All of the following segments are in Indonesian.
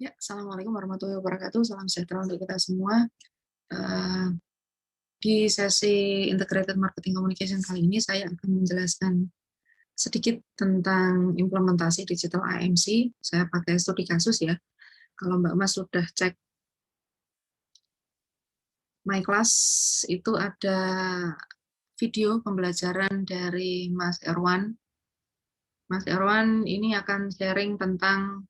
Ya, Assalamualaikum warahmatullahi wabarakatuh. Salam sejahtera untuk kita semua. Eh, Di sesi Integrated Marketing Communication kali ini, saya akan menjelaskan sedikit tentang implementasi digital IMC. Saya pakai studi kasus ya. Kalau Mbak Mas sudah cek My Class, itu ada video pembelajaran dari Mas Erwan. Mas Erwan ini akan sharing tentang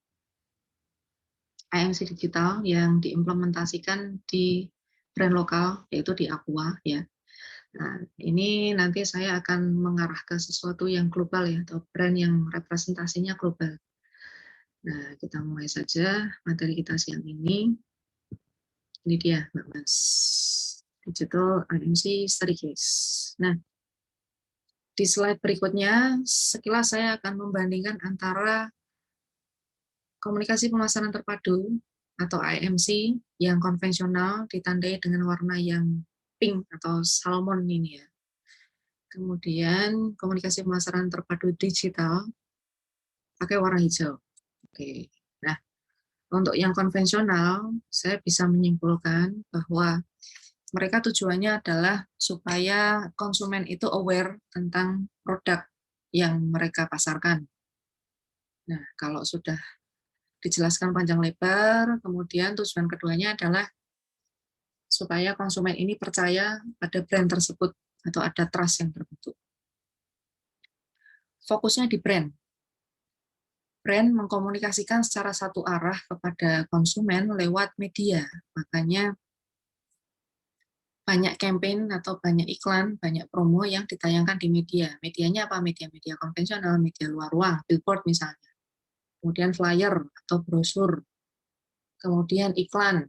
IMC digital yang diimplementasikan di brand lokal, yaitu di Aqua ya. Nah, ini nanti saya akan mengarah ke sesuatu yang global ya, atau brand yang representasinya global. Nah, kita mulai saja materi kita siang ini. Ini dia, Mbak Mas. Digital IMC Study Case. Nah, di slide berikutnya, sekilas saya akan membandingkan antara komunikasi pemasaran terpadu atau IMC yang konvensional ditandai dengan warna yang pink atau salmon ini ya. Kemudian komunikasi pemasaran terpadu digital pakai warna hijau. Oke. Nah, untuk yang konvensional, saya bisa menyimpulkan bahwa mereka tujuannya adalah supaya konsumen itu aware tentang produk yang mereka pasarkan. Nah, kalau sudah dijelaskan panjang lebar, kemudian tujuan keduanya adalah supaya konsumen ini percaya pada brand tersebut atau ada trust yang terbentuk. Fokusnya di brand. Brand mengkomunikasikan secara satu arah kepada konsumen lewat media. Makanya banyak campaign atau banyak iklan, banyak promo yang ditayangkan di media. Medianya apa? Media-media konvensional, media luar ruang, billboard misalnya. Kemudian flyer atau brosur. Kemudian iklan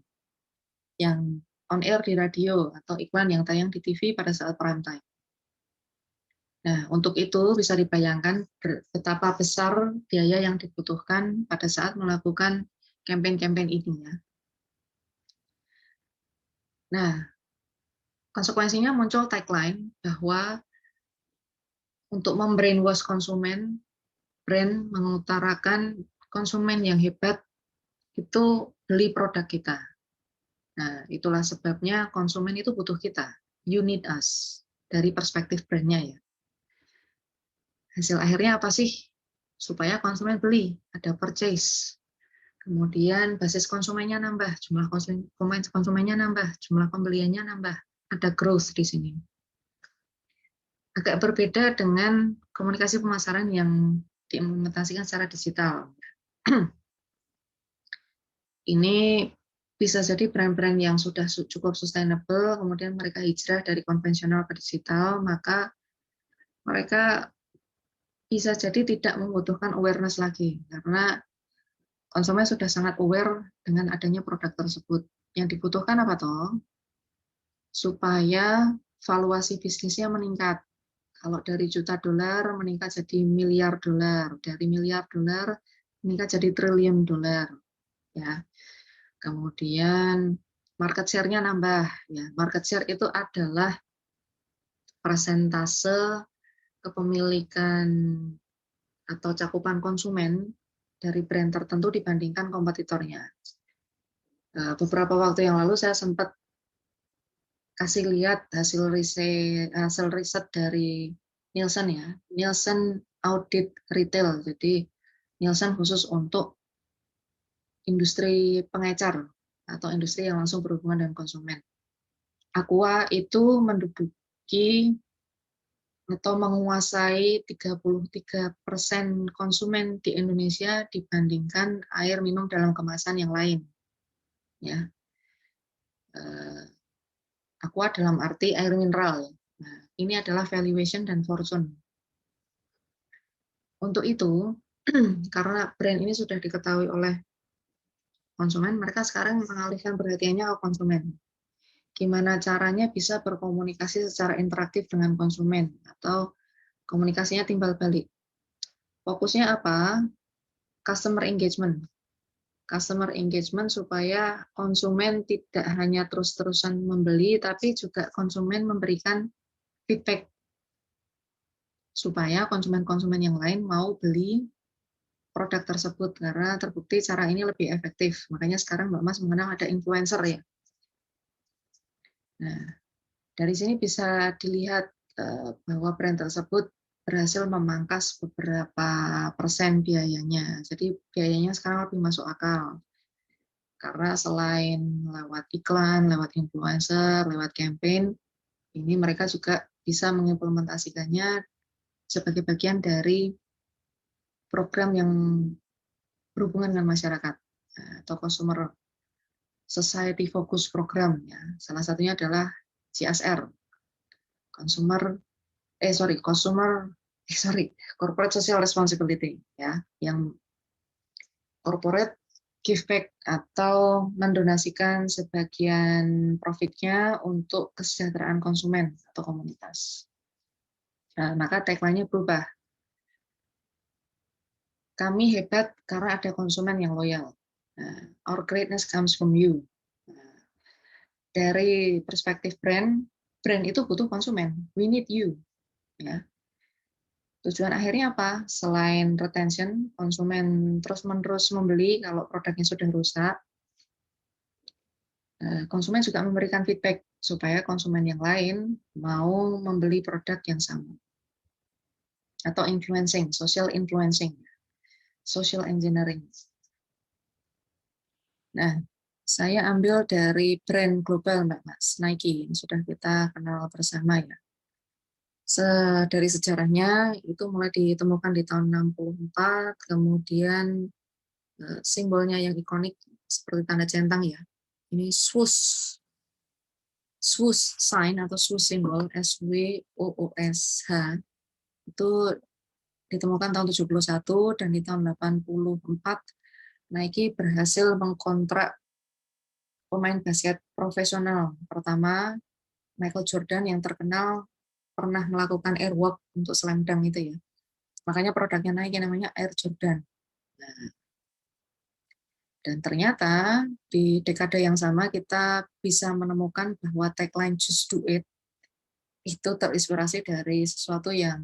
yang on air di radio atau iklan yang tayang di TV pada saat prime time. Nah, untuk itu bisa dibayangkan betapa besar biaya yang dibutuhkan pada saat melakukan campaign-campaign ini ya. Nah, konsekuensinya muncul tagline bahwa untuk membrainwash konsumen, brand mengutarakan konsumen yang hebat itu beli produk kita. Nah, itulah sebabnya konsumen itu butuh kita. You need us. Dari perspektif brandnya ya. Hasil akhirnya apa sih? Supaya konsumen beli, ada purchase. Kemudian basis konsumennya nambah, jumlah konsumennya nambah, jumlah pembeliannya nambah, ada growth di sini. Agak berbeda dengan komunikasi pemasaran yang diimplementasikan secara digital. Ini bisa jadi brand-brand yang sudah cukup sustainable, kemudian mereka hijrah dari konvensional ke digital, maka mereka bisa jadi tidak membutuhkan awareness lagi, karena konsumen sudah sangat aware dengan adanya produk tersebut. Yang dibutuhkan apa toh? Supaya valuasi bisnisnya meningkat. Kalau dari juta dolar meningkat jadi miliar dolar, dari miliar dolar meningkat jadi triliun dolar, ya. Kemudian market share-nya nambah, ya. Market share itu adalah persentase kepemilikan atau cakupan konsumen dari brand tertentu dibandingkan kompetitornya. Beberapa waktu yang lalu saya sempat kasih lihat hasil riset dari Nielsen ya, Nielsen Audit Retail. Jadi Nielsen khusus untuk industri pengecar atau industri yang langsung berhubungan dengan konsumen. Aqua itu menduduki atau menguasai 33% konsumen di Indonesia dibandingkan air minum dalam kemasan yang lain. Ya, Aqua dalam arti air mineral. Nah, ini adalah valuation dan fortune. Untuk itu, karena brand ini sudah diketahui oleh konsumen, mereka sekarang mengalihkan perhatiannya ke konsumen. Gimana caranya bisa berkomunikasi secara interaktif dengan konsumen atau komunikasinya timbal balik. Fokusnya apa? Customer engagement. Customer engagement supaya konsumen tidak hanya terus-terusan membeli, tapi juga konsumen memberikan feedback supaya konsumen-konsumen yang lain mau beli produk tersebut karena terbukti cara ini lebih efektif. Makanya sekarang Mbak Mas mengenal ada influencer ya. Nah, dari sini bisa dilihat bahwa brand tersebut berhasil memangkas beberapa persen biayanya. Jadi biayanya sekarang lebih masuk akal. Karena selain lewat iklan, lewat influencer, lewat campaign, ini mereka juga bisa mengimplementasikannya sebagai bagian dari program yang berhubungan dengan masyarakat atau consumer society focus program ya. Salah satunya adalah CSR, corporate social responsibility ya, yang corporate give back atau mendonasikan sebagian profitnya untuk kesejahteraan konsumen atau komunitas. Nah, maka tagline-nya berubah. Kami hebat karena ada konsumen yang loyal. Our greatness comes from you. Dari perspektif brand itu butuh konsumen. We need you. Ya. Tujuan akhirnya apa? Selain retention, konsumen terus-menerus membeli kalau produknya sudah rusak, konsumen juga memberikan feedback supaya konsumen yang lain mau membeli produk yang sama. Atau influencing, social engineering. Nah, saya ambil dari brand global Mbak Mas, Nike, ini sudah kita kenal bersama ya. Dari sejarahnya itu mulai ditemukan di tahun 64, kemudian simbolnya yang ikonik seperti tanda centang ya. Ini swoosh sign atau swoosh symbol SWOOSH itu ditemukan tahun 71 dan di tahun 84 Nike berhasil mengkontrak pemain basket profesional pertama Michael Jordan yang terkenal pernah melakukan airwalk untuk slam dunk itu ya. Makanya produknya Nike namanya Air Jordan. Nah, dan ternyata di dekade yang sama kita bisa menemukan bahwa tagline Just Do It itu terinspirasi dari sesuatu yang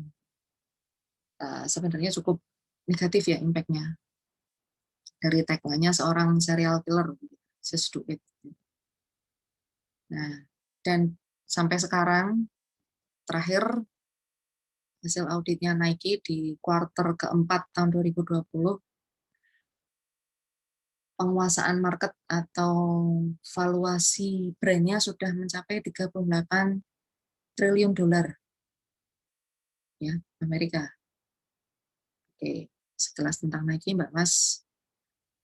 sebenarnya cukup negatif ya impact-nya. Dari tagline-nya seorang serial killer, Just Do It. Nah, dan sampai sekarang terakhir hasil auditnya Nike di kuartal keempat tahun 2020 penguasaan market atau valuasi brandnya sudah mencapai 38 triliun dolar ya Amerika. Oke, sekelas tentang Nike Mbak Mas.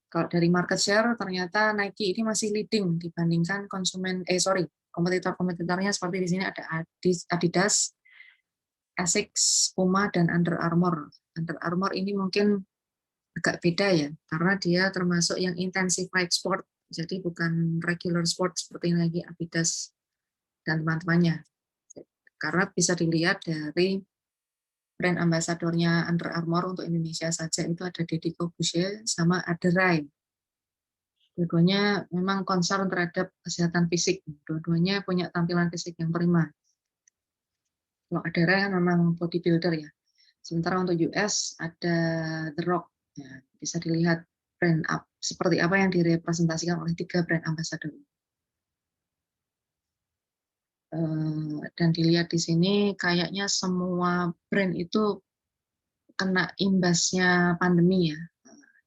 Kalau dari market share ternyata Nike ini masih leading dibandingkan kompetitor-kompetitornya seperti di sini ada Adidas, Asics, Puma, dan Under Armour. Under Armour ini mungkin agak beda ya, karena dia termasuk yang intensified sport, jadi bukan regular sport seperti lagi Adidas dan teman-temannya. Karena bisa dilihat dari brand ambasadornya Under Armour untuk Indonesia saja itu ada Deddy Corbuzier sama Aderai. Dua-duanya memang concern terhadap kesehatan fisik. Dua-duanya punya tampilan fisik yang prima. Kalau Aderai kan memang bodybuilder ya. Sementara untuk US ada The Rock. Ya, bisa dilihat brand up seperti apa yang direpresentasikan oleh 3 brand ambassador. Dan dilihat di sini kayaknya semua brand itu kena imbasnya pandemi ya.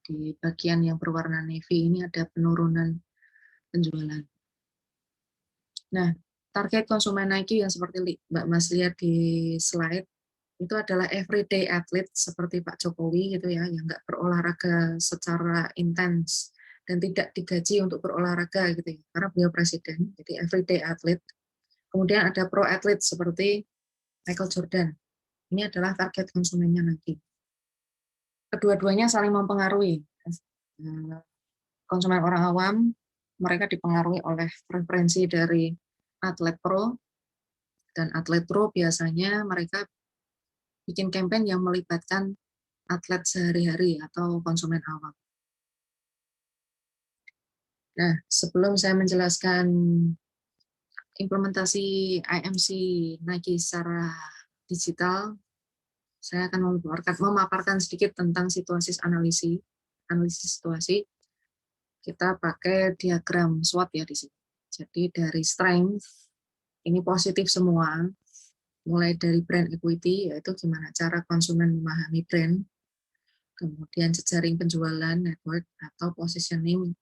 Di bagian yang berwarna navy ini ada penurunan penjualan. Nah, target konsumen Nike yang seperti Mbak Mas lihat di slide itu adalah everyday athlete seperti Pak Jokowi gitu ya, yang nggak berolahraga secara intens dan tidak digaji untuk berolahraga gitu ya, karena beliau presiden, jadi everyday athlete. Kemudian ada pro athlete seperti Michael Jordan. Ini adalah target konsumennya Nike. Kedua-duanya saling mempengaruhi. Konsumen orang awam, mereka dipengaruhi oleh preferensi dari atlet pro, dan atlet pro biasanya mereka bikin campaign yang melibatkan atlet sehari-hari atau konsumen awam. Nah, sebelum saya menjelaskan implementasi IMC Nike secara digital, Saya akan memaparkan sedikit tentang analisis situasi. Kita pakai diagram SWOT ya di sini. Jadi dari strength, ini positif semua, mulai dari brand equity, yaitu gimana cara konsumen memahami brand, kemudian jejaring penjualan, network, atau positioning,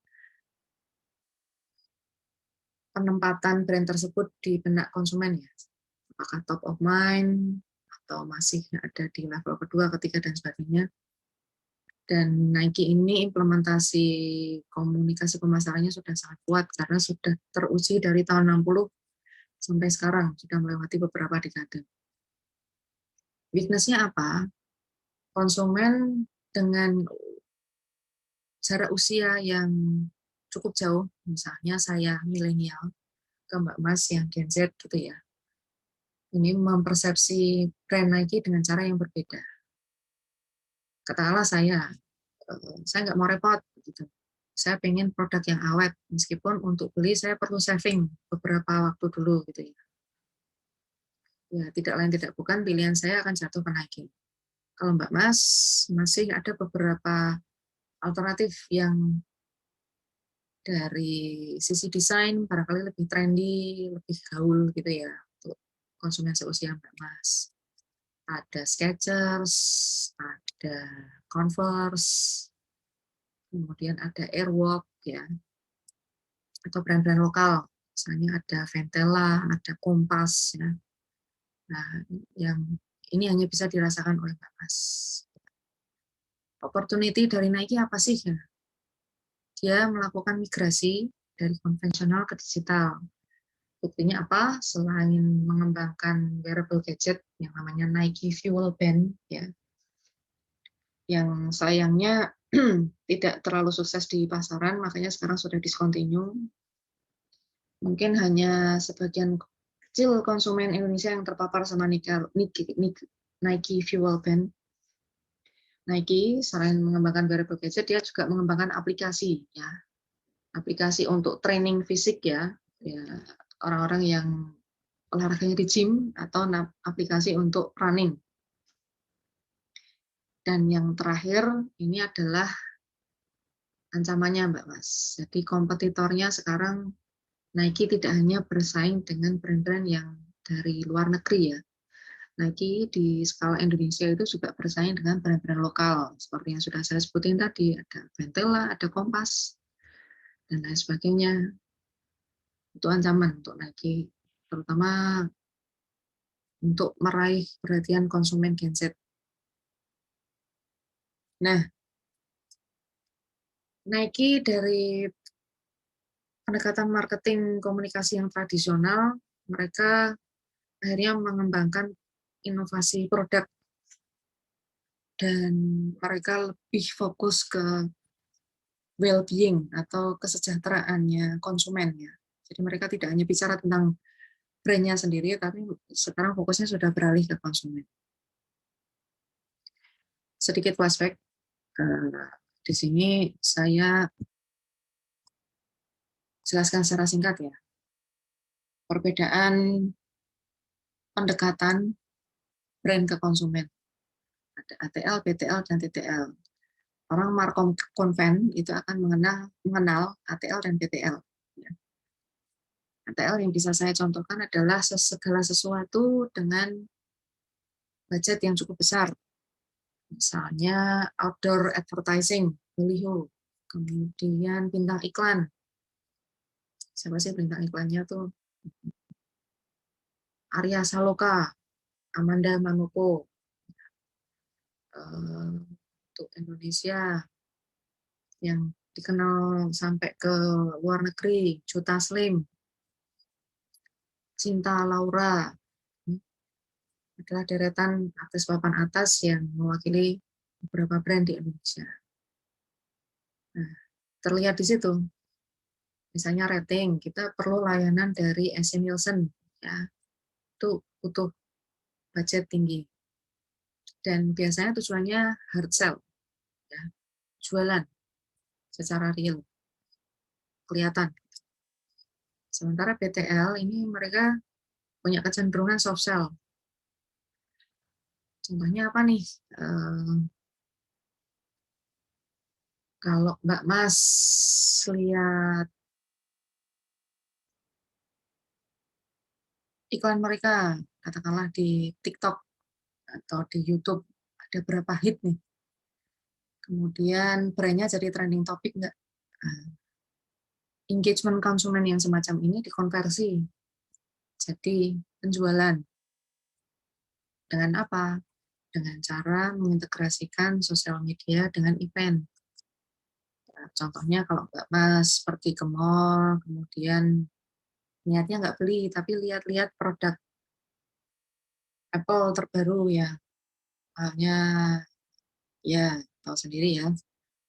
penempatan brand tersebut di benak konsumen ya. Apakah top of mind, atau masih ada di level kedua, ketiga, dan sebagainya. Dan Nike ini implementasi komunikasi pemasarannya sudah sangat kuat karena sudah teruji dari tahun 60 sampai sekarang, sudah melewati beberapa dekade. Weakness-nya apa? Konsumen dengan jarak usia yang cukup jauh, misalnya saya milenial ke Mbak Mas yang Gen Z gitu ya, ini mempersepsi brand Nike dengan cara yang berbeda. Katakanlah saya nggak mau repot gitu. Saya pengen produk yang awet, meskipun untuk beli saya perlu saving beberapa waktu dulu gitu ya. Ya, tidak lain tidak bukan pilihan saya akan jatuh ke Nike. Kalau Mbak Mas masih ada beberapa alternatif yang dari sisi desain barangkali lebih trendy, lebih gaul gitu ya untuk konsumen seusia Mbak Mas. Ada Skechers, ada Converse, kemudian ada Airwalk ya, atau brand-brand lokal, misalnya ada Ventela, ada Kompas ya. Nah, yang ini hanya bisa dirasakan oleh Mbak Mas. Opportunity dari Nike apa sih ya? Dia melakukan migrasi dari konvensional ke digital. Buktinya apa? Selain mengembangkan wearable gadget yang namanya Nike Fuel Band ya, yang sayangnya tidak terlalu sukses di pasaran, makanya sekarang sudah discontinue. Mungkin hanya sebagian kecil konsumen Indonesia yang terpapar sama Nike Fuel Band. Nike selain mengembangkan wearable gadget, dia juga mengembangkan aplikasi ya, aplikasi untuk training fisik ya, orang-orang yang olahraganya di gym, atau aplikasi untuk running. Dan yang terakhir ini adalah ancamannya Mbak Mas. Jadi kompetitornya sekarang Nike tidak hanya bersaing dengan brand-brand yang dari luar negeri ya. Nike di skala Indonesia itu juga bersaing dengan brand-brand lokal. Seperti yang sudah saya sebutin tadi, ada Ventela, ada Kompas, dan lain sebagainya. Itu ancaman untuk Nike, terutama untuk meraih perhatian konsumen Gen Z. Nah, Nike dari pendekatan marketing komunikasi yang tradisional, mereka akhirnya mengembangkan inovasi produk dan mereka lebih fokus ke well-being atau kesejahteraannya konsumen ya. Jadi mereka tidak hanya bicara tentang brandnya sendiri, tapi sekarang fokusnya sudah beralih ke konsumen. Sedikit flashback, di sini saya jelaskan secara singkat ya. Perbedaan pendekatan brand ke konsumen. Ada ATL, BTL, dan TTL. Orang markom konven itu akan mengenal ATL dan BTL. ATL yang bisa saya contohkan adalah segala sesuatu dengan budget yang cukup besar. Misalnya outdoor advertising, baliho, kemudian bintang iklan. Siapa sih bintang iklannya tuh? Arya Saloka, Amanda Manopo. Untuk Indonesia yang dikenal sampai ke luar negeri, Jota Slim, Cinta Laura, adalah deretan artis papan atas yang mewakili beberapa brand di Indonesia. Nah, terlihat di situ. Misalnya rating, kita perlu layanan dari SC Nielsen, ya, itu butuh budget tinggi. Dan biasanya tujuannya hard sell, ya, jualan secara real, kelihatan. Sementara BTL ini mereka punya kecenderungan soft sell. Contohnya apa nih? Kalau Mbak Mas lihat iklan mereka, katakanlah di TikTok atau di YouTube, ada berapa hit nih. Kemudian brand-nya jadi trending topic nggak? Nah, engagement konsumen yang semacam ini dikonversi jadi penjualan. Dengan apa? Dengan cara mengintegrasikan sosial media dengan event. Nah, contohnya kalau Mbak Mas pergi ke mall, kemudian niatnya nggak beli, tapi lihat-lihat produk Apple terbaru ya, halnya ya tahu sendiri ya,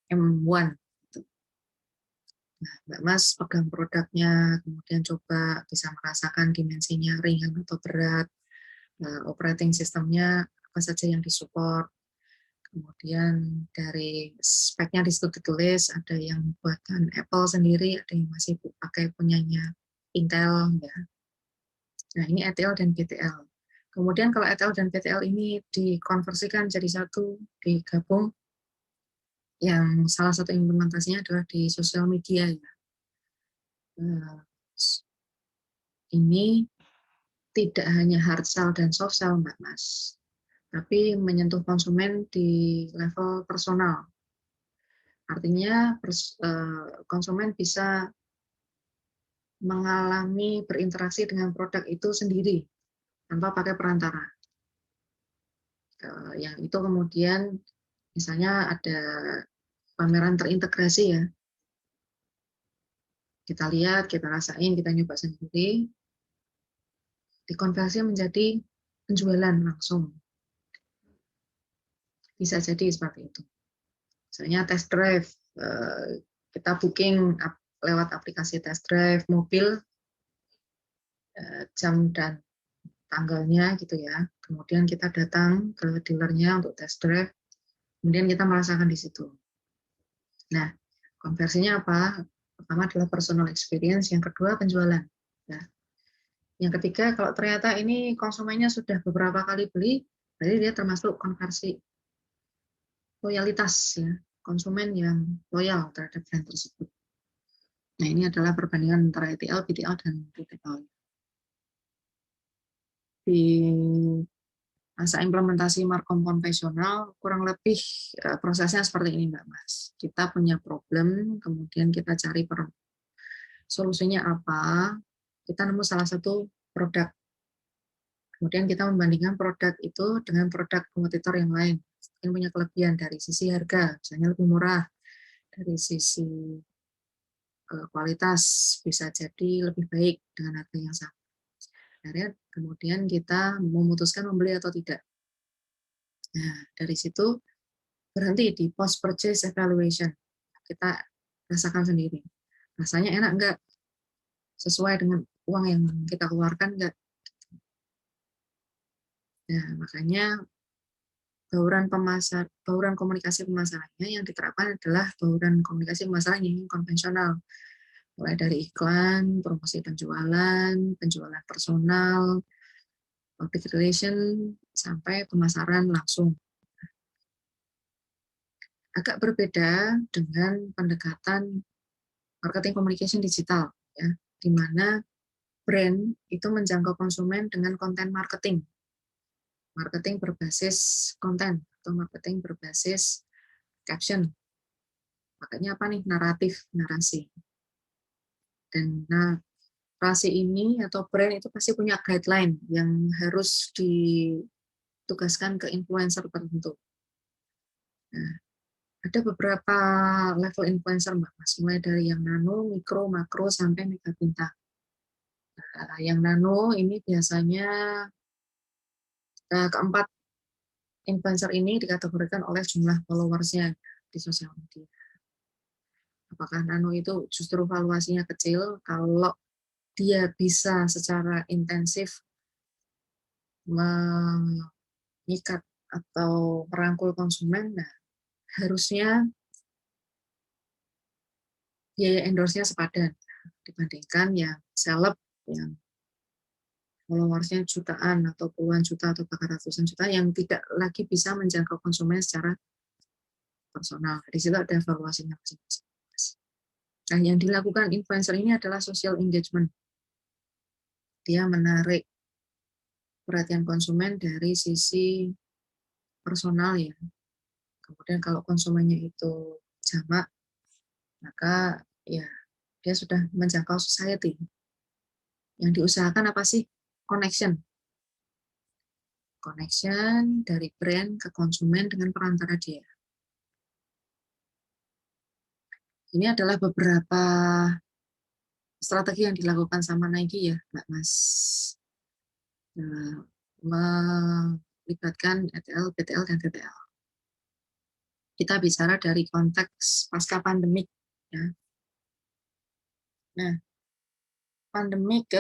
M1. Nah, Mbak Mas pegang produknya, kemudian coba bisa merasakan dimensinya ringan atau berat, operating sistemnya apa saja yang disupport, kemudian dari speknya di situ ditulis, ada yang buatan Apple sendiri, ada yang masih pakai punyanya Intel ya. Nah, ini ETL dan BTL. Kemudian kalau ETL dan BTL ini dikonversikan jadi satu, digabung, yang salah satu implementasinya adalah di sosial media ya. Ini tidak hanya hard sell dan soft sell, Mbak Mas, tapi menyentuh konsumen di level personal. Artinya konsumen bisa mengalami berinteraksi dengan produk itu sendiri tanpa pakai perantara. Yang itu kemudian misalnya ada pameran terintegrasi ya. Kita lihat, kita rasain, kita nyoba sendiri, dikonversi menjadi penjualan langsung. Bisa jadi seperti itu. Misalnya test drive, kita booking lewat aplikasi test drive mobil, jam dan tanggalnya gitu ya. Kemudian kita datang ke dealernya untuk test drive, kemudian kita merasakan di situ. Nah, konversinya apa? Pertama adalah personal experience, yang kedua penjualan. Nah, yang ketiga, kalau ternyata ini konsumennya sudah beberapa kali beli, berarti dia termasuk konversi loyalitas ya, konsumen yang loyal terhadap brand tersebut. Nah, ini adalah perbandingan antara ETL, BTL, dan BTL. Di masa implementasi markom konvensional, kurang lebih prosesnya seperti ini, Mbak Mas. Kita punya problem, kemudian kita cari solusinya apa, kita nemu salah satu produk. Kemudian kita membandingkan produk itu dengan produk kompetitor yang lain. Yang punya kelebihan dari sisi harga, misalnya lebih murah, dari sisi kualitas bisa jadi lebih baik dengan harga yang sama. Akhirnya kemudian kita memutuskan membeli atau tidak. Nah, dari situ berhenti di post purchase evaluation. Kita rasakan sendiri. Rasanya enak enggak? Sesuai dengan uang yang kita keluarkan enggak? Nah, makanya bauran komunikasi pemasarannya yang diterapkan adalah bauran komunikasi pemasaran yang konvensional. Mulai dari iklan, promosi penjualan, penjualan personal, public relation, sampai pemasaran langsung. Agak berbeda dengan pendekatan marketing communication digital, ya, di mana brand itu menjangkau konsumen dengan konten marketing. Marketing berbasis konten atau marketing berbasis caption. Makanya apa nih? Naratif, narasi. Dan narasi ini atau brand itu pasti punya guideline yang harus ditugaskan ke influencer tertentu. Nah, ada beberapa level influencer, Mbak Mas, mulai dari yang nano, mikro, makro, sampai mega bintang. Nah, yang nano ini biasanya keempat influencer ini dikategorikan oleh jumlah followersnya di sosial media. Apakah nano itu justru valuasinya kecil, kalau dia bisa secara intensif mengikat atau merangkul konsumen, nah harusnya biaya endorse-nya sepadan dibandingkan yang seleb yang followersnya jutaan atau puluhan juta atau bahkan ratusan juta yang tidak lagi bisa menjangkau konsumen secara personal. Di situ ada evaluasinya masing-masing. Nah, yang dilakukan influencer ini adalah social engagement. Dia menarik perhatian konsumen dari sisi personal ya. Kemudian kalau konsumennya itu jamak, maka ya dia sudah menjangkau society. Yang diusahakan apa sih? Connection. Connection dari brand ke konsumen dengan perantara dia. Ini adalah beberapa strategi yang dilakukan sama Nike ya, Mbak Mas. Nah, melibatkan ETL, BTL, dan TTL. Kita bicara dari konteks pasca pandemik. Ya. Nah, pandemik,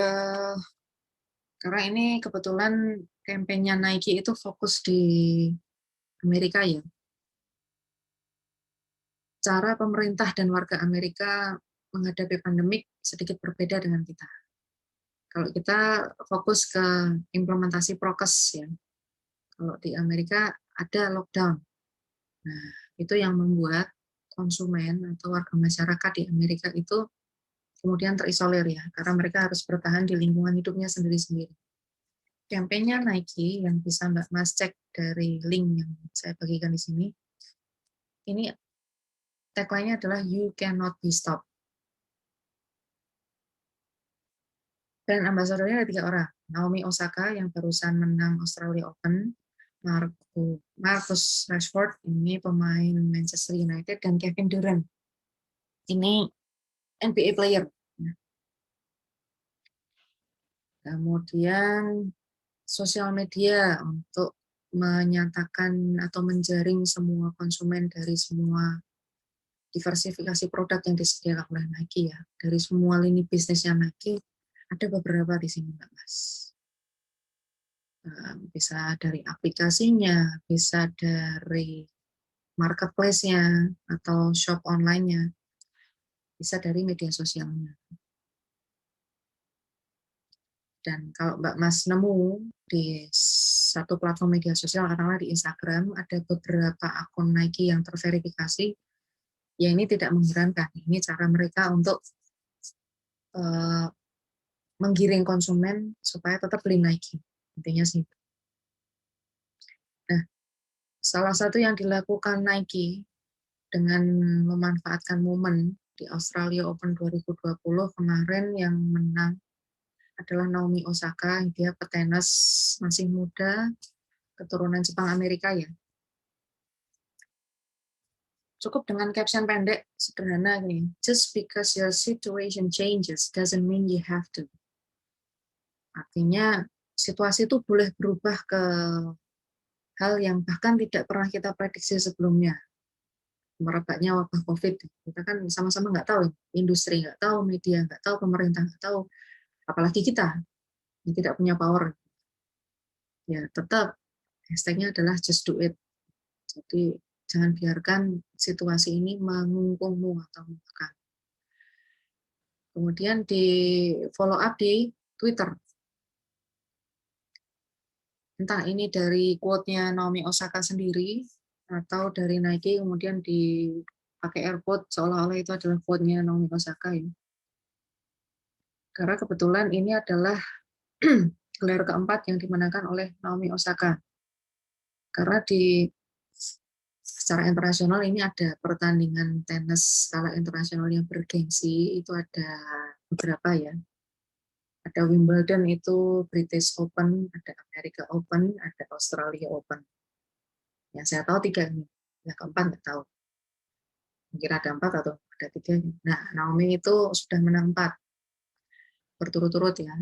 karena ini kebetulan kampanye Nike itu fokus di Amerika ya. Cara pemerintah dan warga Amerika menghadapi pandemik sedikit berbeda dengan kita. Kalau kita fokus ke implementasi prokes ya. Kalau di Amerika ada lockdown. Nah, itu yang membuat konsumen atau warga masyarakat di Amerika itu kemudian terisolir ya, karena mereka harus bertahan di lingkungan hidupnya sendiri-sendiri. Kampanye Nike yang bisa Mbak Mas cek dari link yang saya bagikan di sini, ini tagline-nya adalah "You cannot be stopped". Brand ambassador-nya ada 3 orang. Naomi Osaka yang barusan menang Australia Open, Marcus Rashford, ini pemain Manchester United, dan Kevin Durant, ini NBA player. Kemudian sosial media untuk menyatakan atau menjaring semua konsumen dari semua diversifikasi produk yang disediakan oleh Nike ya. Dari semua lini bisnisnya Nike, ada beberapa di sini Mbak Mas. Bisa dari aplikasinya, bisa dari marketplace-nya atau shop online-nya, bisa dari media sosialnya. Dan kalau Mbak Mas nemu di satu platform media sosial, katakanlah di Instagram, ada beberapa akun Nike yang terverifikasi, ya ini tidak mengherankan. Ini cara mereka untuk menggiring konsumen supaya tetap beli Nike. Intinya sih. Nah, salah satu yang dilakukan Nike dengan memanfaatkan momen di Australia Open 2020 kemarin yang menang adalah Naomi Osaka. Dia petenis masih muda, keturunan Jepang Amerika ya. Cukup dengan caption pendek, sederhana gini, "Just because your situation changes doesn't mean you have to." Artinya, situasi itu boleh berubah ke hal yang bahkan tidak pernah kita prediksi sebelumnya. Merebaknya wabah COVID, kita kan sama-sama nggak tahu, industri nggak tahu, media nggak tahu, pemerintah nggak tahu, apalagi kita yang tidak punya power. Ya tetap hashtag-nya adalah just do it. Jadi jangan biarkan situasi ini mengungkungmu atau menekan. Kemudian di follow up di Twitter. Entah ini dari quote-nya Naomi Osaka sendiri atau dari Nike kemudian dipakai air quote seolah-olah itu adalah quote-nya Naomi Osaka ya. Karena kebetulan ini adalah gelar keempat yang dimenangkan oleh Naomi Osaka. Karena secara internasional ini ada pertandingan tenis skala internasional yang bergengsi, itu ada beberapa ya. Ada Wimbledon itu British Open, ada America Open, ada Australia Open. Yang saya tahu 3 ini, yang keempat nggak tahu. Mungkin ada 4 atau ada 3. Nah, Naomi itu sudah menang 4 berturut-turut ya.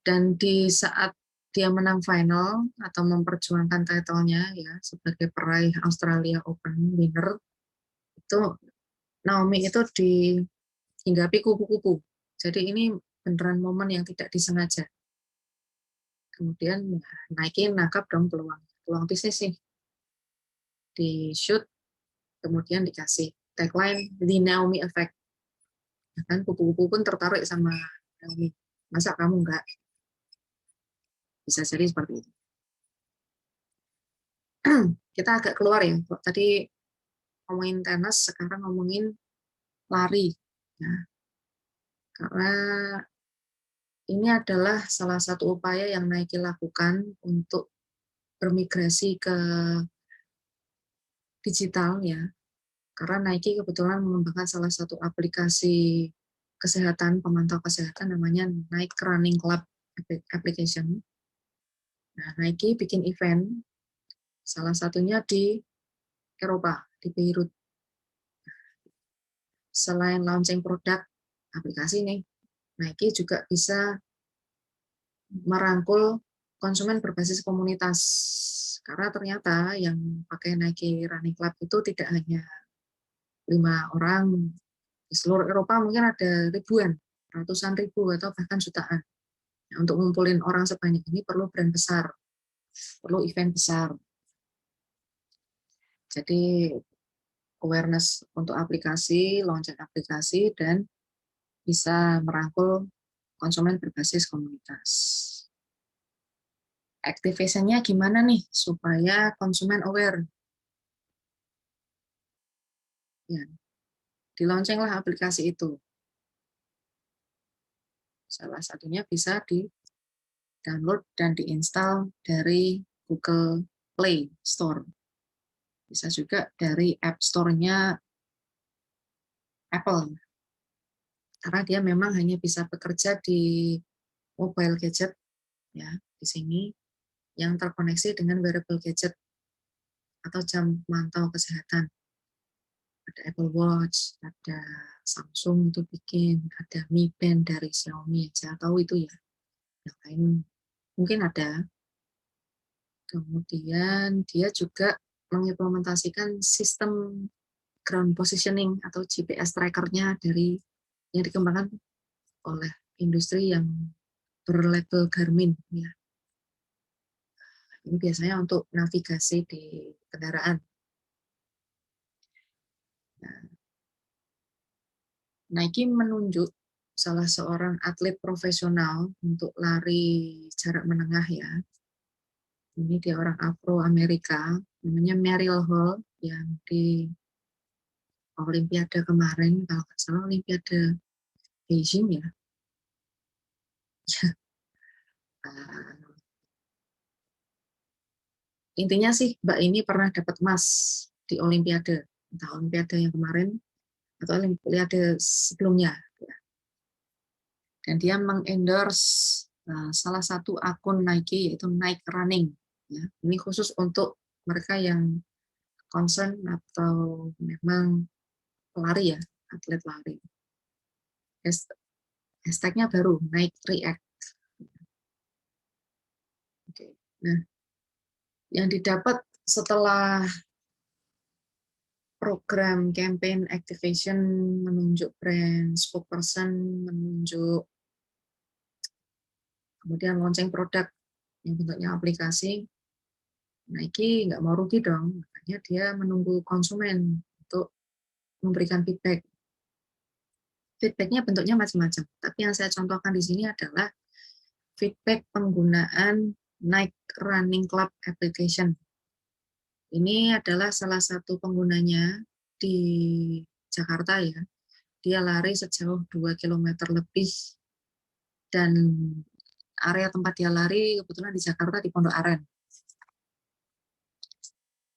Dan di saat dia menang final atau memperjuangkan title-nya ya sebagai peraih Australia Open winner, itu Naomi itu dihinggapi kupu-kupu. Jadi ini beneran momen yang tidak disengaja. Kemudian naikin nangkap dong peluang bisnis sih. Di shoot, kemudian dikasih tagline The Naomi Effect. Kan kupu-kupu pun tertarik sama Naomi. Masa kamu enggak? Bisa jadi seperti itu. Kita agak keluar ya. Tadi ngomongin tenis, sekarang ngomongin lari. Ya, karena ini adalah salah satu upaya yang Nike lakukan untuk bermigrasi ke digital ya. Karena Nike kebetulan mengembangkan salah satu aplikasi kesehatan, pemantau kesehatan namanya Nike Running Club application. Nah, Nike bikin event, salah satunya di Eropa, di Beirut. Selain launching produk aplikasi nih, Nike juga bisa merangkul konsumen berbasis komunitas. Karena ternyata yang pakai Nike Running Club itu tidak hanya 5 orang, di seluruh Eropa mungkin ada ribuan, ratusan ribu atau bahkan jutaan. Nah, untuk ngumpulin orang sebanyak ini perlu brand besar, perlu event besar. Jadi awareness untuk aplikasi, launching aplikasi, dan bisa merangkul konsumen berbasis komunitas. Activation-nya gimana nih supaya konsumen aware? Ya, di launching lah aplikasi itu. Salah satunya bisa di-download dan diinstal dari Google Play Store. Bisa juga dari App Store-nya Apple. Karena dia memang hanya bisa bekerja di mobile gadget ya, di sini yang terkoneksi dengan wearable gadget atau jam pemantau kesehatan. Ada Apple Watch, ada Samsung itu bikin, ada Mi Band dari Xiaomi aja, tahu itu ya. Yang lain mungkin ada. Kemudian dia juga mengimplementasikan sistem ground positioning atau GPS trackernya dari yang dikembangkan oleh industri yang berlabel Garmin ya. Ini biasanya untuk navigasi di kendaraan. Nah, Nike menunjuk salah seorang atlet profesional untuk lari jarak menengah ya. Ini dia orang Afro-Amerika, namanya Meryl Hall, yang di Olimpiade kemarin, kalau nggak salah Olimpiade Beijing ya. Intinya sih Mbak ini pernah dapat emas di Olimpiade, entah Olimpiade yang kemarin atau Olimpiade sebelumnya. Dan dia mengendorse salah satu akun Nike yaitu Nike Running. Ya. Ini khusus untuk mereka yang concern atau memang pelari ya, atlet lari. Hashtagnya baru Nike React. Oke. Nah, yang didapat setelah program campaign activation, menunjuk brand spokesperson, menunjuk kemudian launching produk yang bentuknya aplikasi, Nike nggak mau rugi dong, makanya dia menunggu konsumen untuk memberikan feedback. Feedbacknya bentuknya macam-macam, tapi yang saya contohkan di sini adalah feedback penggunaan Nike Running Club application. Ini adalah salah satu penggunanya di Jakarta ya. Dia lari sejauh 2 km lebih dan area tempat dia lari kebetulan di Jakarta di Pondok Aren.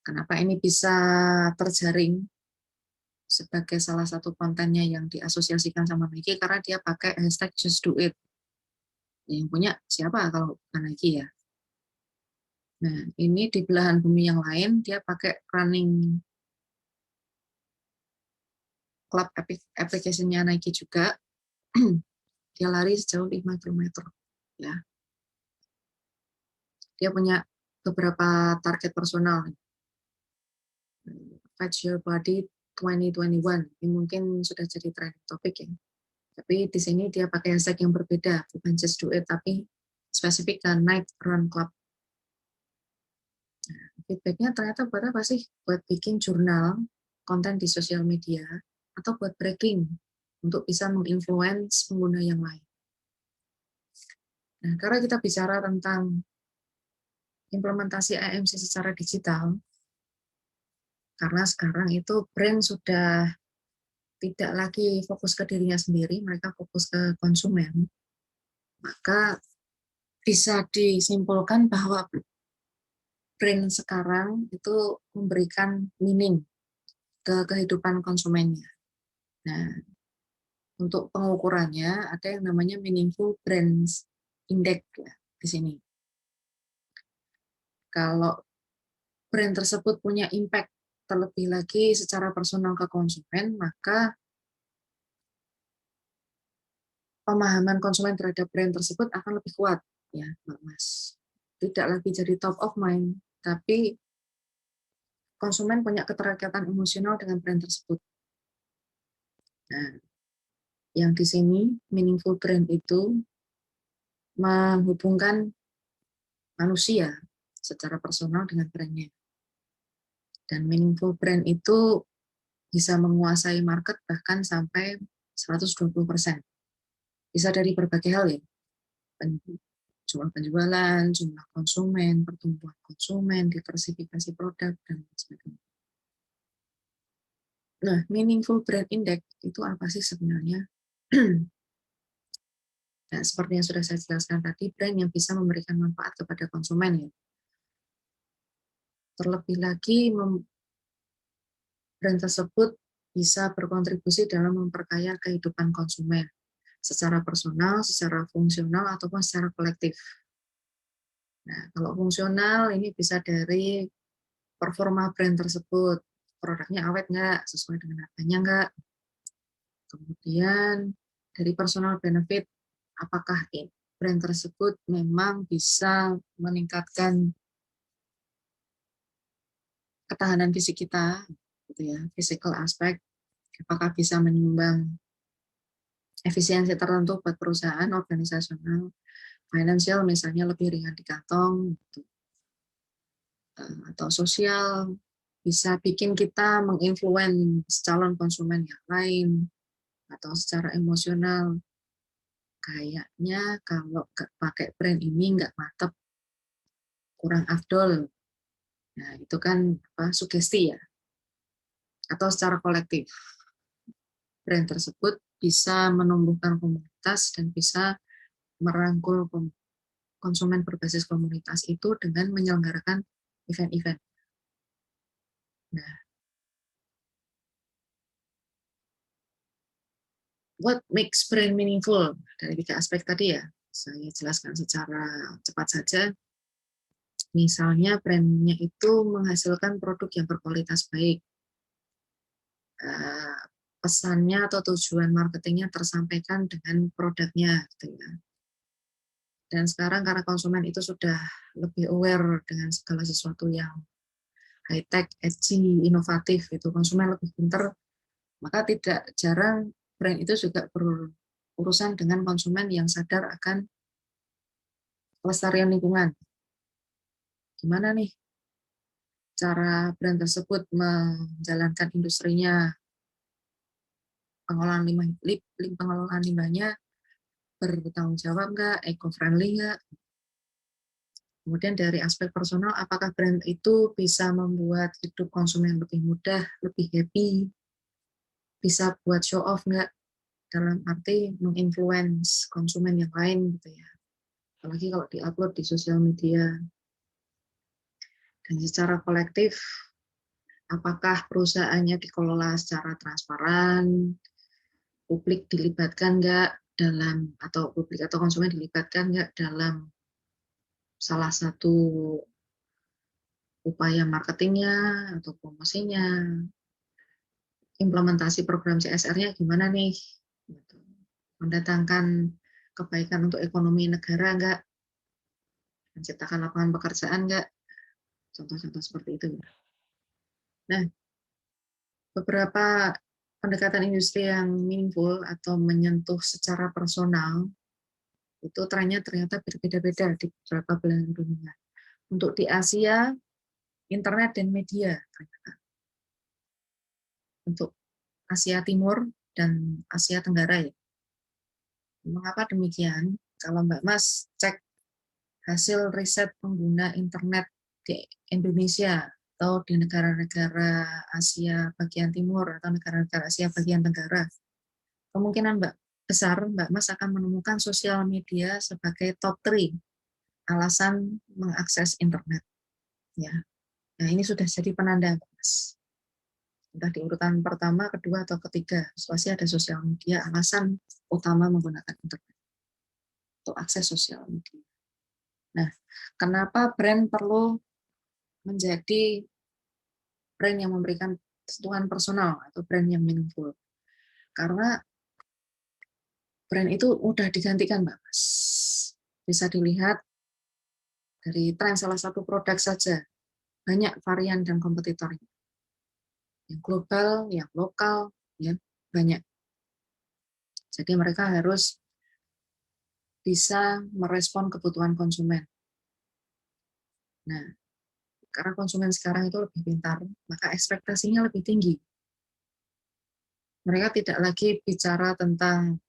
Kenapa ini bisa terjaring sebagai salah satu kontennya yang diasosiasikan sama Nike? Karena dia pakai hashtag just do it. Yang punya siapa kalau bukan Nike ya? Nah, ini di belahan bumi yang lain dia pakai running club application-nya Nike juga. Dia lari sejauh 5 km. Ya. Dia punya beberapa target personal. Fetch Your Body 2021. Ini mungkin sudah jadi trending topik ya. Tapi di sini dia pakai hashtag yang berbeda, bukan just do it, tapi spesifik ke Nike Run Club. Nah, feedbacknya ternyata buat apa sih? Buat bikin jurnal, konten di sosial media, atau buat breaking, untuk bisa menginfluence pengguna yang lain. Nah, karena kita bicara tentang implementasi AMC secara digital, karena sekarang itu brand sudah tidak lagi fokus ke dirinya sendiri, mereka fokus ke konsumen, maka bisa disimpulkan bahwa brand sekarang itu memberikan meaning ke kehidupan konsumennya. Nah, untuk pengukurannya ada yang namanya Meaningful Brands Index ya, di sini. Kalau brand tersebut punya impact terlebih lagi secara personal ke konsumen, maka pemahaman konsumen terhadap brand tersebut akan lebih kuat, ya, Mbak Mas. Tidak lagi jadi top of mind, tapi konsumen punya keterikatan emosional dengan brand tersebut. Nah, yang di sini meaningful brand itu menghubungkan manusia secara personal dengan brandnya. Dan meaningful brand itu bisa menguasai market bahkan sampai 120%. Bisa dari berbagai hal ya, jumlah penjualan, jumlah konsumen, pertumbuhan konsumen, diversifikasi produk, dan sebagainya. Nah, meaningful brand index itu apa sih sebenarnya? Nah, seperti yang sudah saya jelaskan tadi, brand yang bisa memberikan manfaat kepada konsumen ya. Terlebih lagi, brand tersebut bisa berkontribusi dalam memperkaya kehidupan konsumen secara personal, secara fungsional, ataupun secara kolektif. Nah, kalau fungsional ini bisa dari performa brand tersebut, produknya awet nggak, sesuai dengan harganya nggak. Kemudian dari personal benefit, apakah brand tersebut memang bisa meningkatkan ketahanan fisik kita, gitu ya, physical aspect, apakah bisa menyumbang efisiensi tertentu buat perusahaan, organisasional, financial misalnya lebih ringan di kantong, gitu. Atau sosial, bisa bikin kita menginfluence calon konsumen yang lain, atau secara emosional, kayaknya kalau nggak pakai brand ini nggak mantep, kurang afdol. Nah, itu kan sugesti ya. Atau secara kolektif, brand tersebut bisa menumbuhkan komunitas dan bisa merangkul konsumen berbasis komunitas itu dengan menyelenggarakan event-event. Nah, what makes brand meaningful? Dari 3 aspek tadi ya, saya jelaskan secara cepat saja. Misalnya brandnya itu menghasilkan produk yang berkualitas baik, pesannya atau tujuan marketingnya tersampaikan dengan produknya, gitu ya. Dan sekarang karena konsumen itu sudah lebih aware dengan segala sesuatu yang high-tech, edgy, inovatif, itu konsumen lebih pintar, maka tidak jarang brand itu juga berurusan dengan konsumen yang sadar akan kelestarian lingkungan. Gimana nih cara brand tersebut menjalankan industrinya, pengelolaan limbahnya bertanggung jawab nggak, eco-friendly nggak. Kemudian dari aspek personal, apakah brand itu bisa membuat hidup konsumen lebih mudah, lebih happy, bisa buat show off nggak, dalam arti menginfluence konsumen yang lain gitu ya. Apalagi kalau diupload di sosial media. Dan secara kolektif, apakah perusahaannya dikelola secara transparan, publik dilibatkan nggak dalam, atau publik atau konsumen dilibatkan nggak dalam salah satu upaya marketingnya atau promosinya, implementasi program CSR-nya gimana nih, gitu. Mendatangkan kebaikan untuk ekonomi negara nggak, menciptakan lapangan pekerjaan nggak, contoh-contoh seperti itu. Nah, beberapa pendekatan industri yang meaningful atau menyentuh secara personal itu trennya ternyata berbeda-beda di beberapa belahan dunia. Untuk di Asia, internet dan media ternyata. Untuk Asia Timur dan Asia Tenggara ya. Mengapa demikian? Kalau Mbak Mas cek hasil riset pengguna internet di Indonesia atau di negara-negara Asia bagian timur atau negara-negara Asia bagian tenggara, kemungkinan besar Mbak Mas akan menemukan sosial media sebagai top 3 alasan mengakses internet. Ya, nah ini sudah jadi penanda Mbak Mas. Entah di urutan pertama, kedua, atau ketiga, pasti ada sosial media alasan utama menggunakan internet untuk akses sosial media. Nah, kenapa brand perlu menjadi brand yang memberikan sentuhan personal atau brand yang meaningful? Karena brand itu mudah digantikan, Mbak Mas. Bisa dilihat dari tren salah satu produk saja, banyak varian dan kompetitornya. Yang global, yang lokal, ya banyak. Jadi mereka harus bisa merespon kebutuhan konsumen. Nah, karena konsumen sekarang itu lebih pintar, maka ekspektasinya lebih tinggi. Mereka tidak lagi bicara tentang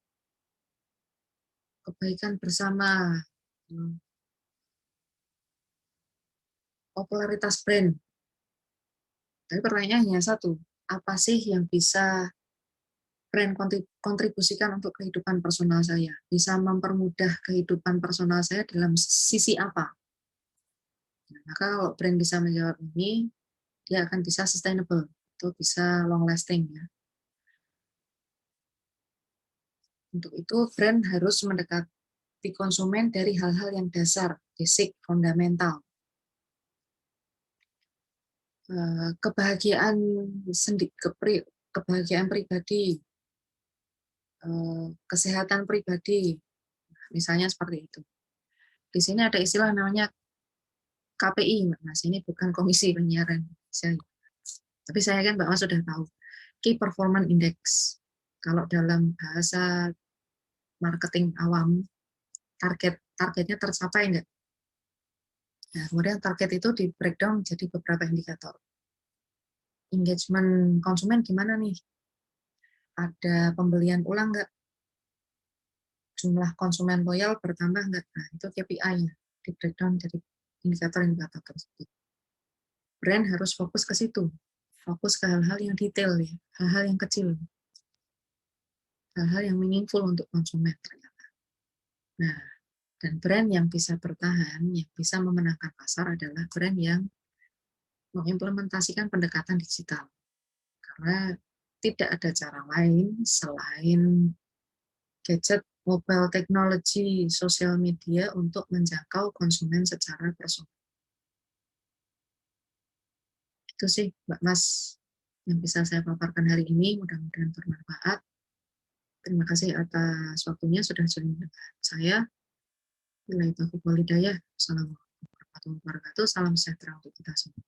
kebaikan bersama, popularitas brand. Tapi pertanyaannya satu, apa sih yang bisa brand kontribusikan untuk kehidupan personal saya? Bisa mempermudah kehidupan personal saya dalam sisi apa? Nah, maka kalau brand bisa menjawab ini, dia akan bisa sustainable, atau bisa long lasting. Ya. Untuk itu, brand harus mendekati konsumen dari hal-hal yang dasar, basic, fundamental. Kebahagiaan kebahagiaan pribadi, kesehatan pribadi, misalnya seperti itu. Di sini ada istilah namanya KPI, Mbak Mas. Ini bukan Komisi Penyiaran. Tapi saya kan Mbak Mas sudah tahu. Key Performance Index. Kalau dalam bahasa marketing awam, targetnya tercapai enggak? Nah, kemudian target itu di breakdown jadi beberapa indikator. Engagement konsumen gimana nih? Ada pembelian ulang enggak? Jumlah konsumen loyal bertambah enggak? Nah, itu KPI-nya. Di breakdown jadi indikator-indikator tersebut. Brand harus fokus ke situ. Fokus ke hal-hal yang detail, ya, hal-hal yang kecil. Hal-hal yang meaningful untuk konsumen ternyata. Nah, dan brand yang bisa bertahan, yang bisa memenangkan pasar adalah brand yang mengimplementasikan pendekatan digital. Karena tidak ada cara lain selain gadget, mobile technology, sosial media untuk menjangkau konsumen secara personal. Itu sih, Mbak Mas, yang bisa saya paparkan hari ini. Mudah-mudahan bermanfaat. Terima kasih atas waktunya sudah join dengan saya. Wabillahi taufiq wal hidayah. Assalamualaikum warahmatullahi wabarakatuh. Salam sejahtera untuk kita semua.